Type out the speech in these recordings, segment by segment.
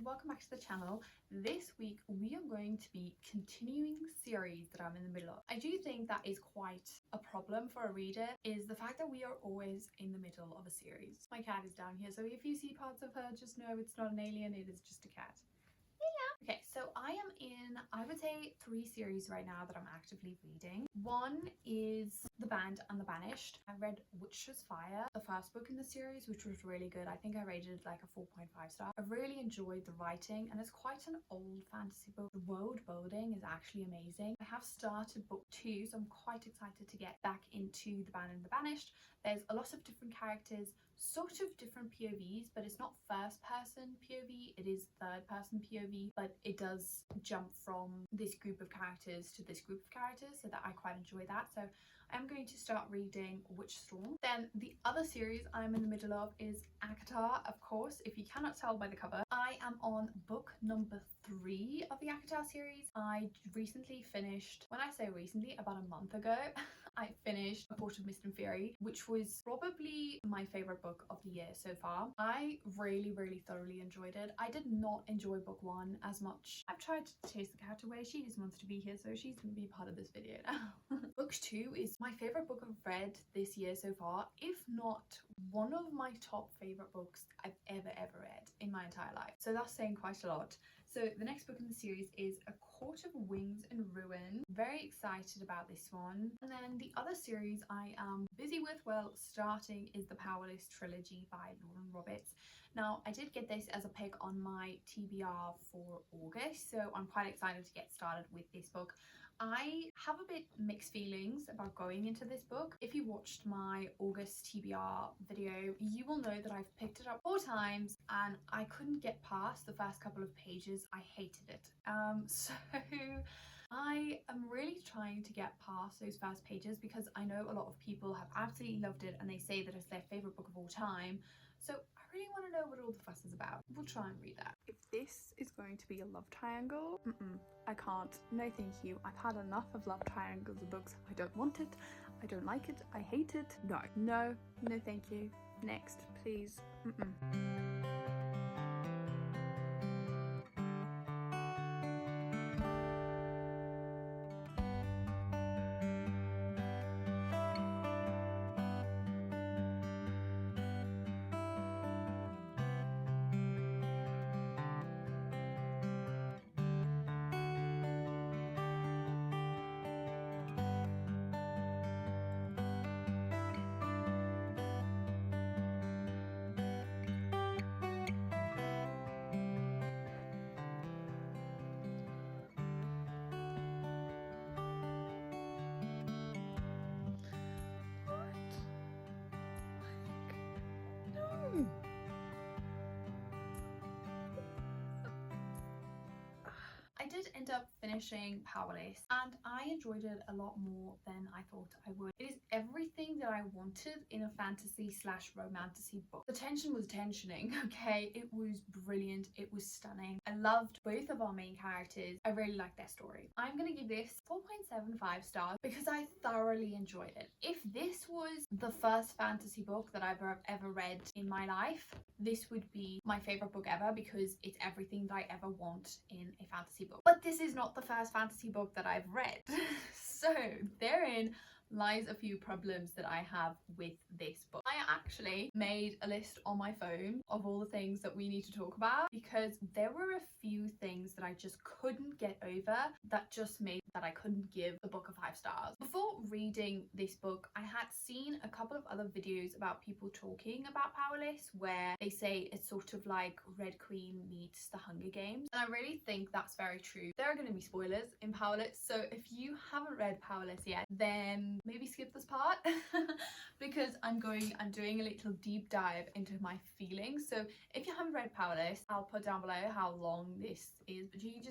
welcome back to the channel. This week we are going to be continuing the series that I'm in the middle of. I do think that is quite a problem for a reader, is the fact that we are always in the middle of a series. My cat is down here, so if you see parts of her, just know it's not an alien, it is just a cat. Okay, so I am in, I would say, 3 series right now that I'm actively reading. One is The Banned and the Banished. I read Witch's Fire, the first book in the series, which was really good. I think I rated it like a 4.5 star. I really enjoyed the writing, and it's quite an old fantasy book. The world building is actually amazing. I have started book 2, so I'm quite excited to get back into The Banned and the Banished. There's a lot of different characters, sort of different POVs, but it's not first person POV, it is third person POV, but it does jump from this group of characters to this group of characters, so that I quite enjoy that. So I'm going to start reading Witch Storm. Then the other series I'm in the middle of is ACOTAR, of course, if you cannot tell by the cover. I am on book number 3 of the ACOTAR series. I recently finished, when I say recently, about a month ago, I finished A Port of Mist and Fury, which was probably my favourite book of the year so far. I really thoroughly enjoyed it. I did not enjoy book 1 as much. I've tried to chase the cat away. She just wants to be here, so she's going to be part of this video now. Book 2 is my favourite book I've read this year so far, if not one of my top favourite books I've ever read in my entire life. So that's saying quite a lot. So the next book in the series is A Court of Wings and Ruin. Very excited about this one. And then the other series I am busy with, well, starting, is the Powerless trilogy by Lauren Roberts. Now, I did get this as a pick on my TBR for August, so I'm quite excited to get started with this book. I have a bit mixed feelings about going into this book. If you watched my August TBR video, you will know that I've picked it up 4 times and I couldn't get past the first couple of pages. I hated it. So I am really trying to get past those first pages because I know a lot of people have absolutely loved it and they say that it's their favourite book of all time. So I really want to know what all the fuss is about. We'll try and read that. If this is going to be a love triangle, I can't. No thank you. I've had enough of love triangles in books. I don't want it. I don't like it. I hate it. No thank you. Next, please. I did end up finishing Powerless and I enjoyed it a lot more than I thought I would. It is everything that I wanted in a fantasy / romantasy book. The tension was tensioning, okay? It was brilliant. It was stunning. I loved both of our main characters. I really liked their story. I'm gonna give this 4.75 stars because I thoroughly enjoyed it. If this was the first fantasy book that I've ever read in my life, this would be my favorite book ever because it's everything that I ever want in a fantasy book. But this is not the first fantasy book that I've read. So therein lies a few problems that I have with this book. I actually made a list on my phone of all the things that we need to talk about because there were a few things that I just couldn't get over that just made that I couldn't give the book a 5 stars. Before reading this book, I had seen a couple of other videos about people talking about Powerless where they say it's sort of like Red Queen meets the Hunger Games, and I really think that's very true. There are going to be spoilers in Powerless, so if you haven't read Powerless yet, then maybe skip this part because I'm doing a little deep dive into my feelings. So if you haven't read Powerless, I'll put down below how long this is, but you can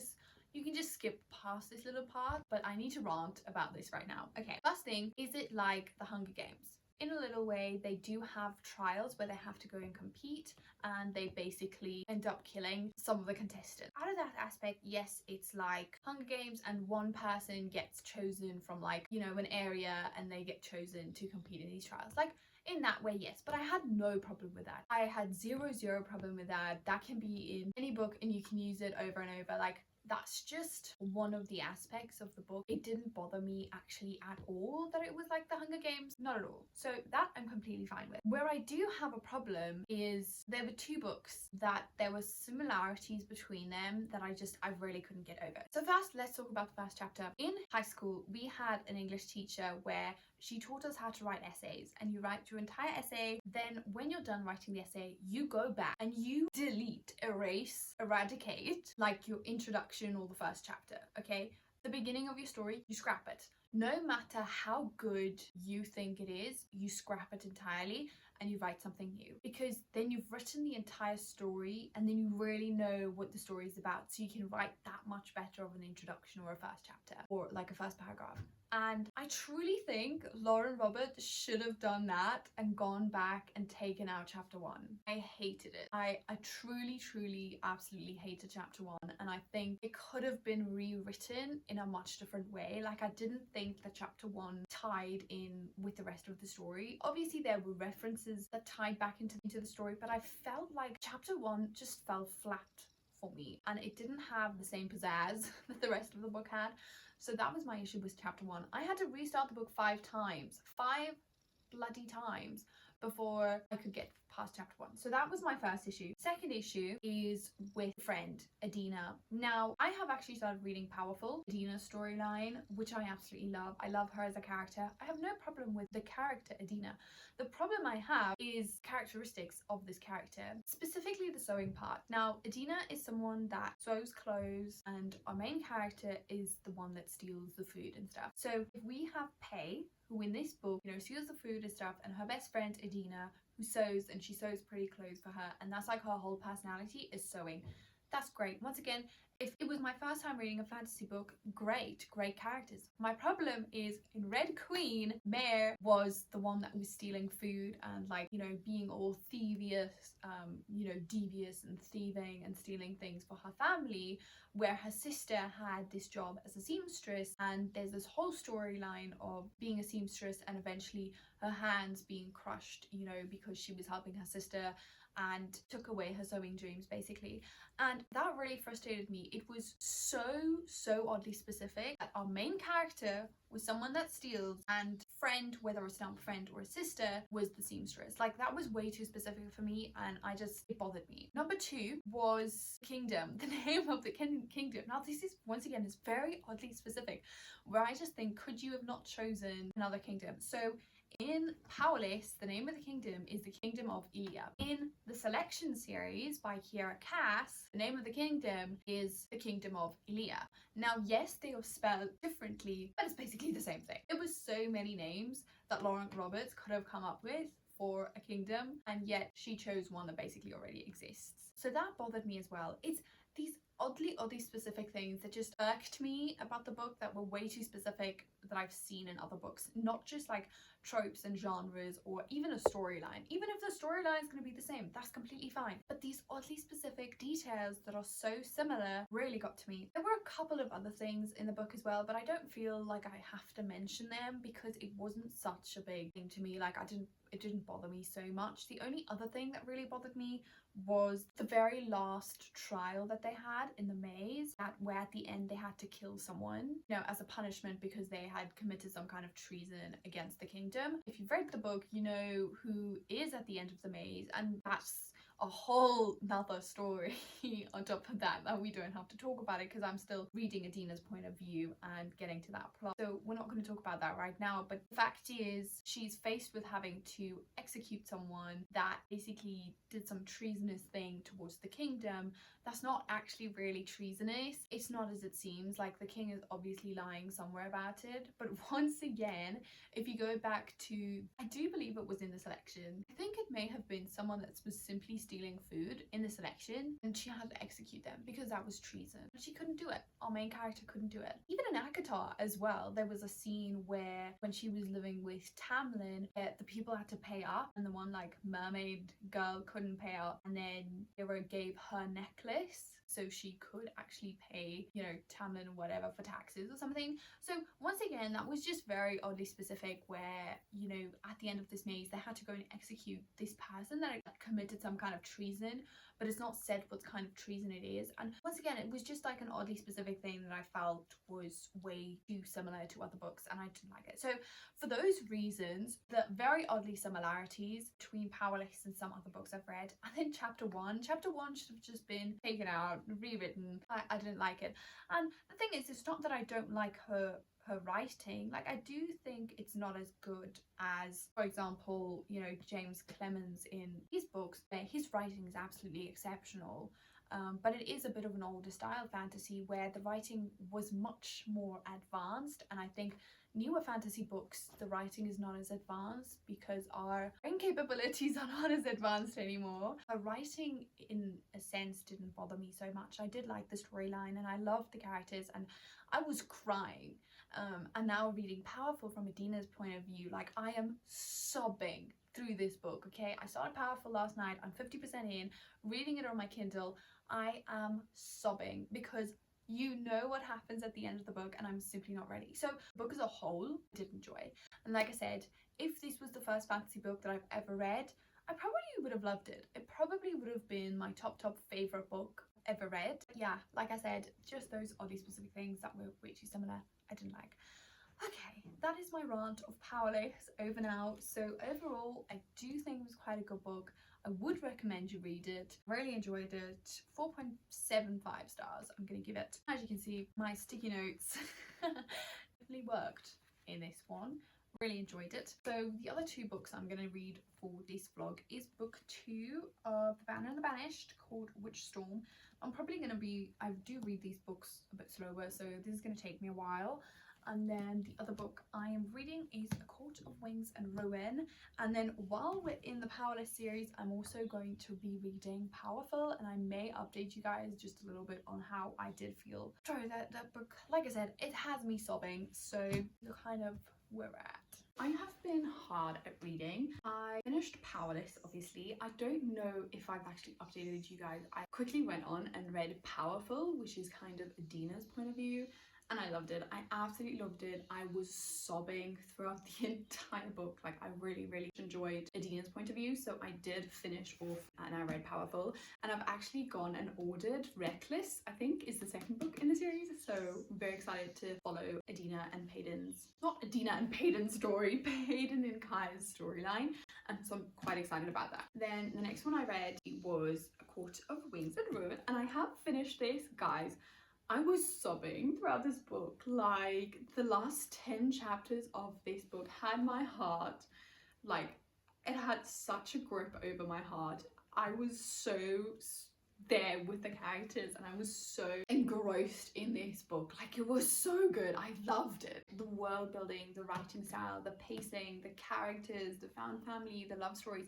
just skip past this little part, but I need to rant about this right now. Okay, first thing, is it like the Hunger Games? In a little way, they do have trials where they have to go and compete and they basically end up killing some of the contestants. Out of that aspect, yes, it's like Hunger Games and one person gets chosen from, like, you know, an area and they get chosen to compete in these trials. Like, In that way, yes, but I had no problem with that. I had zero problem with that. That can be in any book and you can use it over and over. Like, that's just one of the aspects of the book. It didn't bother me actually at all that it was like the Hunger Games, not at all. So that I'm completely fine with. Where I do have a problem is there were two books that there were similarities between them that I really couldn't get over. So first, let's talk about the first chapter. In high school, we had an English teacher where she taught us how to write essays, and you write your entire essay. Then when you're done writing the essay, you go back and you delete, erase, eradicate like your introduction or the first chapter, okay? The beginning of your story, you scrap it. No matter how good you think it is, you scrap it entirely and you write something new, because then you've written the entire story and then you really know what the story is about, so you can write that much better of an introduction or a first chapter or like a first paragraph. And I truly think Lauren Roberts should have done that and gone back and taken out chapter 1. I hated it. I truly absolutely hated chapter 1, and I think it could have been rewritten in a much different way. Like, I didn't think that chapter 1 tied in with the rest of the story. Obviously there were references that tied back into the story, but I felt like chapter 1 just fell flat for me and it didn't have the same pizzazz that the rest of the book had. So that was my issue with chapter 1. I had to restart the book 5 times. 5 bloody times before I could get past chapter 1. So that was my first issue. Second issue is with friend Adina. Now, I have actually started reading Powerful, Adina's storyline, which I absolutely love. I love her as a character. I have no problem with the character Adina. The problem I have is characteristics of this character, specifically the sewing part. Now, Adina is someone that sews clothes and our main character is the one that steals the food and stuff. So if we have Pei, who in this book, you know, steals the food and stuff, and her best friend Adina, who sews, and she sews pretty clothes for her, and that's like her whole personality is sewing. That's great. Once again, if it was my first time reading a fantasy book, great characters. My problem is in Red Queen, Mare was the one that was stealing food and, like, you know, being all thievious, you know, devious and thieving and stealing things for her family, where her sister had this job as a seamstress, and there's this whole storyline of being a seamstress and eventually her hands being crushed, you know, because she was helping her sister and took away her sewing dreams basically. And that really frustrated me. It was so oddly specific that our main character was someone that steals, and friend, whether it's not a friend or a sister, was the seamstress. Like, that was way too specific for me, and it bothered me. Number 2 was Kingdom, the name of the kingdom. Now this is, once again, is very oddly specific, where I just think, could you have not chosen another kingdom? So in Powerless, the name of the kingdom is the Kingdom of Ilia. In the Selection series by Kiera Cass, the name of the kingdom is the Kingdom of Ilia. Now, yes, they are spelled differently, but it's basically the same thing. It was so many names that Lauren Roberts could have come up with for a kingdom, and yet she chose one that basically already exists. So that bothered me as well. It's these oddly specific things that just irked me about the book, that were way too specific, that I've seen in other books. Not just like tropes and genres or even a storyline. Even if the storyline is going to be the same, that's completely fine. But these oddly specific details that are so similar really got to me. There were a couple of other things in the book as well, but I don't feel like I have to mention them because it wasn't such a big thing to me. Like, it didn't bother me so much. The only other thing that really bothered me was the very last trial that they had in the maze, where at the end they had to kill someone, you know, as a punishment because they had committed some kind of treason against the kingdom. If you've read the book, you know who is at the end of the maze, and that's a whole nother story on top of that we don't have to talk about it, because I'm still reading Adina's point of view and getting to that plot, so we're not going to talk about that right now. But the fact is, she's faced with having to execute someone that basically did some treasonous thing towards the kingdom. That's not actually really treasonous. It's not as it seems. Like, the king is obviously lying somewhere about it. But once again, if you go back to, I do believe it was in the Selection, I think it may have been someone that was simply stealing food in the Selection, and she had to execute them because that was treason. But she couldn't do it. Our main character couldn't do it. Even in Akatar as well, there was a scene where when she was living with Tamlin, the people had to pay up, and the one like mermaid girl couldn't pay up, and then they gave her necklace so she could actually pay, you know, Tamlin or whatever for taxes or something. So once again, that was just very oddly specific, where, you know, at the end of this maze they had to go and execute this person that had committed some kind of treason, but it's not said what kind of treason it is. And once again, it was just like an oddly specific thing that I felt was way too similar to other books, and I didn't like it. So for those reasons, the very oddly similarities between Powerless and some other books I've read, I think chapter one should have just been taken out, rewritten. I didn't like it. And the thing is, it's not that I don't like her writing. Like, I do think it's not as good as, for example, you know, James Clemens in his books. His writing is absolutely exceptional, but it is a bit of an older style fantasy where the writing was much more advanced, and I think newer fantasy books, the writing is not as advanced because our brain capabilities are not as advanced anymore. Her writing, in a sense, didn't bother me so much. I did like the storyline and I loved the characters and I was crying. And now reading Powerful from Adina's point of view, like, I am sobbing through this book, okay? I started Powerful last night, I'm 50% in, reading it on my Kindle. I am sobbing because you know what happens at the end of the book and I'm simply not ready. So the book as a whole, I did enjoy. And like I said, if this was the first fantasy book that I've ever read, I probably would have loved it. It probably would have been my top favorite book ever read. Yeah, like I said, just those oddly specific things that were way too similar, I didn't like. Okay, that is my rant of Powerless over now. So overall, I do think it was quite a good book. I would recommend you read it. Really enjoyed it. 4.75 stars I'm going to give it. As you can see, my sticky notes definitely worked in this one. Really enjoyed it. So the other two books I'm going to read for this vlog is book 2 of The Banner and the Banished, called Witch Storm. I'm probably going to be, I do read these books a bit slower, so this is going to take me a while. And then the other book I am reading is A Court of Wings and Ruin. And then while we're in the Powerless series, I'm also going to be reading Powerful, and I may update you guys just a little bit on how I did feel. Sorry, that book, like I said, it has me sobbing, so you're kind of where we're at. I have been hard at reading. I finished Powerless, obviously. I don't know if I've actually updated you guys. I quickly went on and read Powerful, which is kind of Adina's point of view, and I loved it. I absolutely loved it. I was sobbing throughout the entire book. Like, I really enjoyed Adina's point of view, so I did finish off and I read Powerful. And I've actually gone and ordered Reckless, I think is the second book in the series, so I'm very excited to follow Adina and Payton's, not Adina and Payton's story, Payton and Kai's storyline, and so I'm quite excited about that. Then the next one I read was A Court of Wings and Ruin, and I have finished this, guys. I was sobbing throughout this book. Like, the last 10 chapters of this book had my heart, like, it had such a grip over my heart. I was so there with the characters and I was so engrossed in this book. Like, it was so good. I loved it. The world building, the writing style, the pacing, the characters, the found family, the love stories,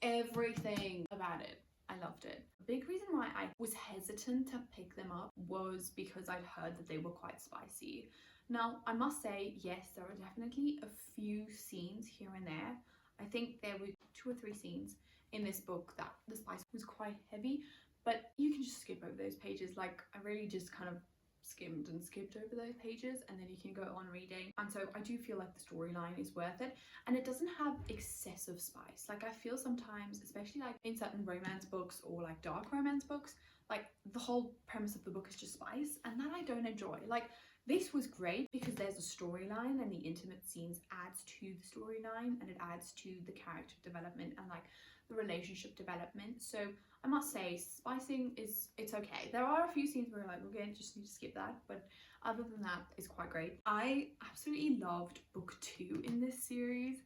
everything about it. I loved it. The big reason why I was hesitant to pick them up was because I'd heard that they were quite spicy. Now, I must say, yes, there are definitely a few scenes here and there. I think there were 2 or 3 scenes in this book that the spice was quite heavy, but you can just skip over those pages. Like, I really just kind of skimmed and skipped over those pages, and then you can go on reading. And so I do feel like the storyline is worth it, and it doesn't have excessive spice. Like, I feel sometimes, especially like in certain romance books or like dark romance books, like the whole premise of the book is just spice, and that I don't enjoy. Like, this was great because there's a storyline and the intimate scenes adds to the storyline, and it adds to the character development and like the relationship development. So I must say, spicing it's okay. There are a few scenes where you're like, okay, just need to skip that, but other than that, it's quite great. I absolutely loved book 2 in this series,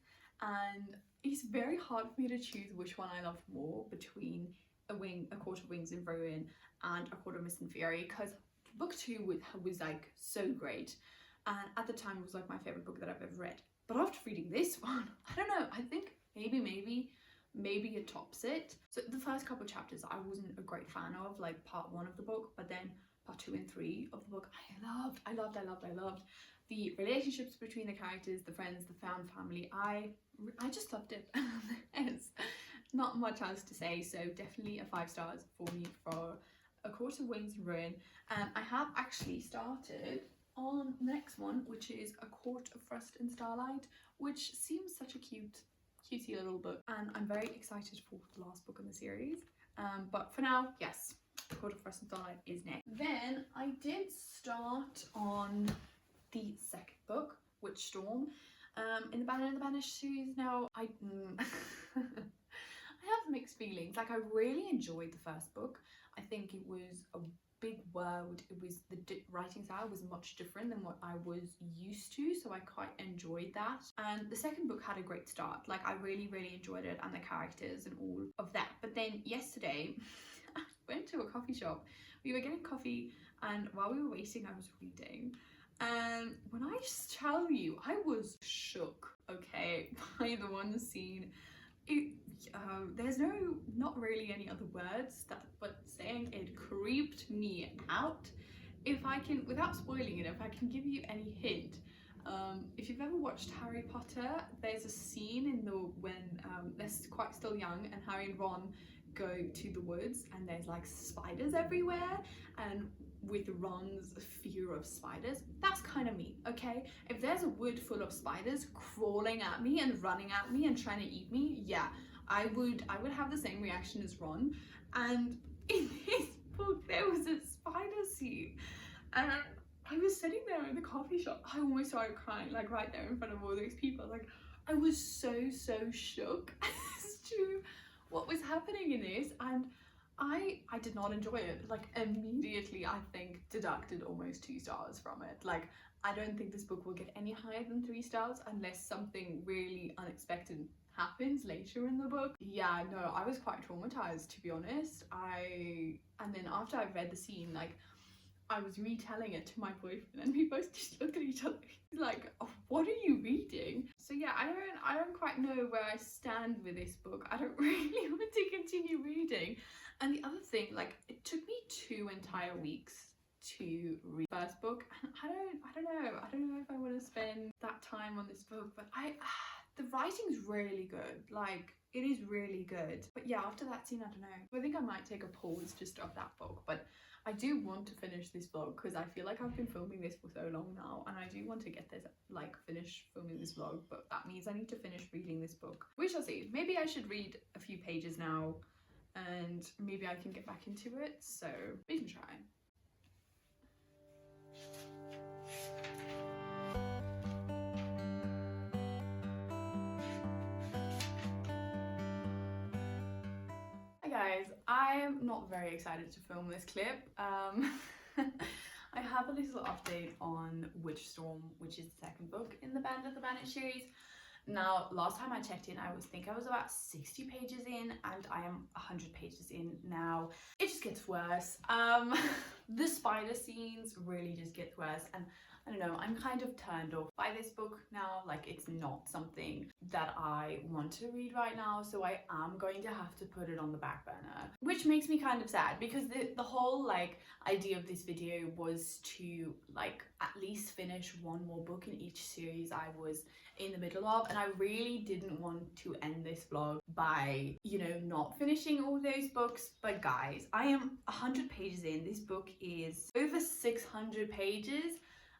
and it's very hard for me to choose which one I love more between A Court of Wings and Ruin and A Court of Mist and Fury, because book 2 was like so great, and at the time it was like my favorite book that I've ever read. But after reading this one, I don't know, I think maybe it tops it. So the first couple of chapters I wasn't a great fan of, like part 1 of the book, but then part 2 and 3 of the book I loved the relationships between the characters, the friends, the found family. I just loved it. There's not much else to say, so definitely a 5 stars for me for A Court of Wings and Ruin, and I have actually started on the next one, which is A Court of Frost and Starlight, which seems such a cutesy little book, and I'm very excited for the last book in the series. But for now, yes, A Court of Frost and Starlight is next. Then I did start on the second book, Witch Storm, in the Banner and the Banished series. Now, I have mixed feelings. Like, I really enjoyed the first book. I think it was a big world. It was the writing style was much different than what I was used to, so I quite enjoyed that. And the second book had a great start. Like, I really enjoyed it, and the characters and all of that. But then yesterday I went to a coffee shop. We were getting coffee, and while we were waiting I was reading, and when I just tell you, I was shook, okay, by the one scene. There's not really any other words but saying it creeped me out. If I can, without spoiling it, if I can give you any hint, if you've ever watched Harry Potter, there's a scene when they're quite still young and Harry and Ron go to the woods and there's like spiders everywhere, and with Ron's fear of spiders, that's kind of me, okay? If there's a wood full of spiders crawling at me and running at me and trying to eat me, yeah, I would have the same reaction as Ron. And in this book there was a spider scene, and I was sitting there in the coffee shop. I almost started crying, like right there in front of all those people. Like, I was so shook as to what was happening in this, and I did not enjoy it. Like, immediately I think deducted almost 2 stars from it. Like, I don't think this book will get any higher than 3 stars unless something really unexpected happens later in the book. Yeah, no, I was quite traumatized, to be honest. And then after I read the scene, like, I was retelling it to my boyfriend and we both just looked at each other. He's like, oh, what are you reading? So yeah, I don't quite know where I stand with this book. I don't really want to continue reading. And the other thing, like, it took me 2 entire weeks to read the first book, and I don't know if I want to spend that time on this book. But the writing's really good. Like, it is really good. But yeah, after that scene, I don't know. I think I might take a pause just of that book, but I do want to finish this vlog because I feel like I've been filming this for so long now, and I do want to get this, like, finish filming this vlog, but that means I need to finish reading this book. We shall see. Maybe I should read a few pages now and maybe I can get back into it, so we can try. Hi guys, I'm not very excited to film this clip. I have a little update on Witch Storm, which is the second book in the Band of the Banished series. Now, last time I checked in, I think I was about 60 pages in, and I am 100 pages in now. It just gets worse. The spider scenes really just get worse, and I don't know, I'm kind of turned off by this book now. Like, it's not something that I want to read right now, so I am going to have to put it on the back burner, which makes me kind of sad because the whole, like, idea of this video was to, like, at least finish 1 more book in each series I was in the middle of, and I really didn't want to end this vlog by, you know, not finishing all those books. But guys, I am 100 pages in. This book is over 600 pages,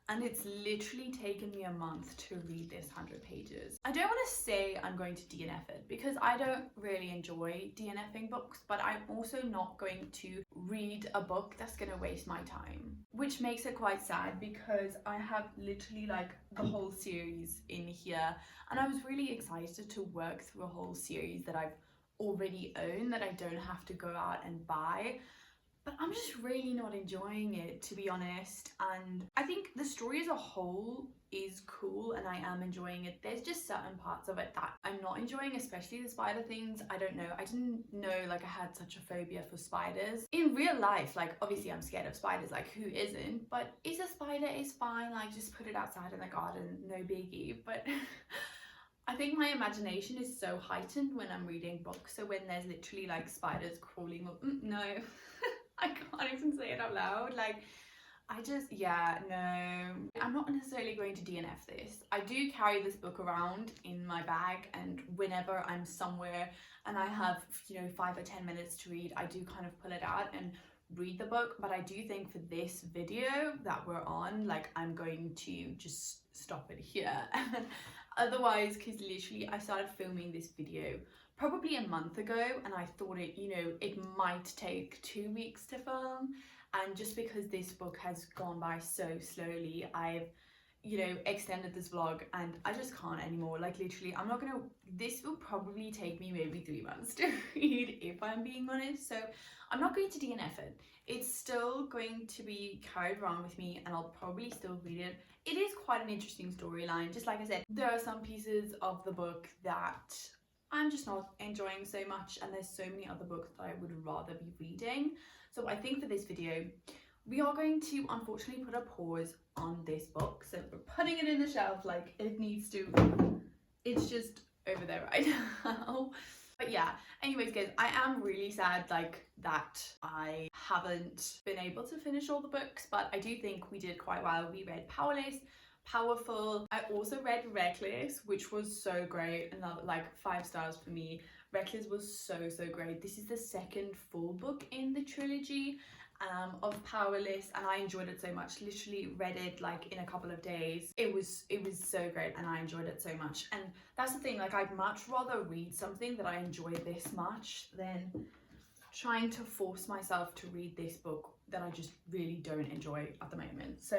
and it's literally taken me a month to read this 100 pages. I don't want to say I'm going to DNF it because I don't really enjoy DNFing books, but I'm also not going to read a book that's going to waste my time, which makes it quite sad because I have literally, like, the whole series in here, and I was really excited to work through a whole series that I've already owned, that I don't have to go out and buy. But I'm just really not enjoying it, to be honest. And I think the story as a whole is cool and I am enjoying it. There's just certain parts of it that I'm not enjoying, especially the spider things. I don't know. I didn't know, like, I had such a phobia for spiders. In real life, like, obviously I'm scared of spiders, like, who isn't? But is a spider is fine, like, just put it outside in the garden, no biggie. But I think my imagination is so heightened when I'm reading books. So when there's literally, like, spiders crawling up, no. I can't even say it out loud. Like, I just, yeah, no. I'm not necessarily going to DNF this. I do carry this book around in my bag, and whenever I'm somewhere and I have, you know, 5 or 10 minutes to read, I do kind of pull it out and read the book, but I do think for this video that we're on, like, I'm going to just stop it here. Otherwise, because literally I started filming this video probably a month ago, and I thought it, you know, it might take 2 weeks to film, and just because this book has gone by so slowly, I've, you know, extended this vlog and I just can't anymore. Like, literally, I'm not gonna, this will probably take me maybe 3 months to read, if I'm being honest, so I'm not going to DNF it. It's still going to be carried around with me, and I'll probably still read it. It is quite an interesting storyline. Just like I said, there are some pieces of the book that I'm just not enjoying so much, and there's so many other books that I would rather be reading. So I think for this video, we are going to unfortunately put a pause on this book. So we're putting it in the shelf, like it needs to, it's just over there right now. But yeah, anyways guys, I am really sad like that I haven't been able to finish all the books, but I do think we did quite well. We read Powerless, Powerful. I also read Reckless, which was so great, another like 5 stars for me. Reckless was so great. This is the second full book in the trilogy of Powerless, and I enjoyed it so much. Literally read it like in a couple of days. It was so great, and I enjoyed it so much. And that's the thing, like I'd much rather read something that I enjoy this much than trying to force myself to read this book that I just really don't enjoy at the moment. So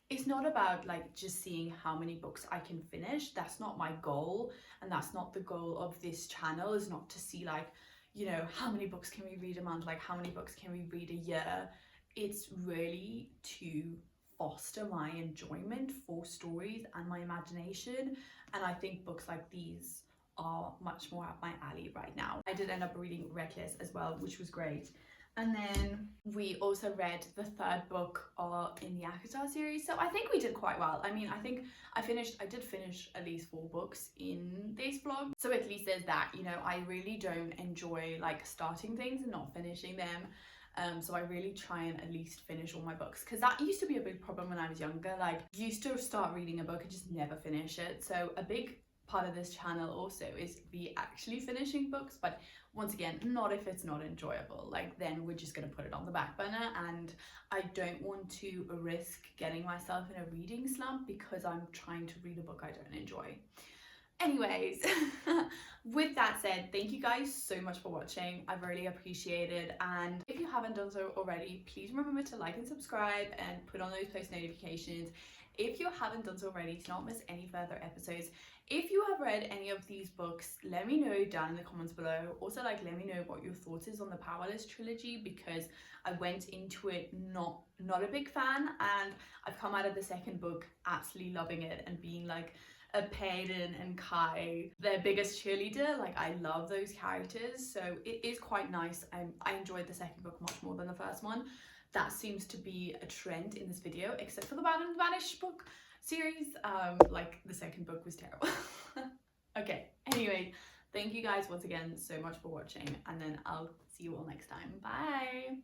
it's not about like just seeing how many books I can finish. That's not my goal, and that's not the goal of this channel, is not to see like, you know, how many books can we read a month, like how many books can we read a year. It's really to foster my enjoyment for stories and my imagination, and I think books like these are much more up my alley right now. I did end up reading Reckless as well, which was great. And then we also read the 3rd book in the Akatar series, so I think we did quite well. I mean, I think I did finish at least 4 books in this vlog, so at least there's that. You know, I really don't enjoy like starting things and not finishing them, so I really try and at least finish all my books, because that used to be a big problem when I was younger. Like, used to start reading a book and just never finish it. So a big part of this channel also is me actually finishing books, but once again, not if it's not enjoyable. Like, then we're just going to put it on the back burner, and I don't want to risk getting myself in a reading slump because I'm trying to read a book I don't enjoy. Anyways, with that said, thank you guys so much for watching. I really appreciate it, and if you haven't done so already, please remember to like and subscribe and put on those post notifications if you haven't done so already, to not miss any further episodes. If you have read any of these books, let me know down in the comments below. Also, like, let me know what your thoughts is on the Powerless trilogy, because I went into it not a big fan, and I've come out of the 2nd book absolutely loving it and being like a Peyton and Kai, their biggest cheerleader. Like, I love those characters, so it is quite nice. I enjoyed the 2nd book much more than the 1st one. That seems to be a trend in this video, except for the Bad and Vanish book series. Like, the 2nd book was terrible. Okay, anyway, thank you guys once again so much for watching, and then I'll see you all next time. Bye.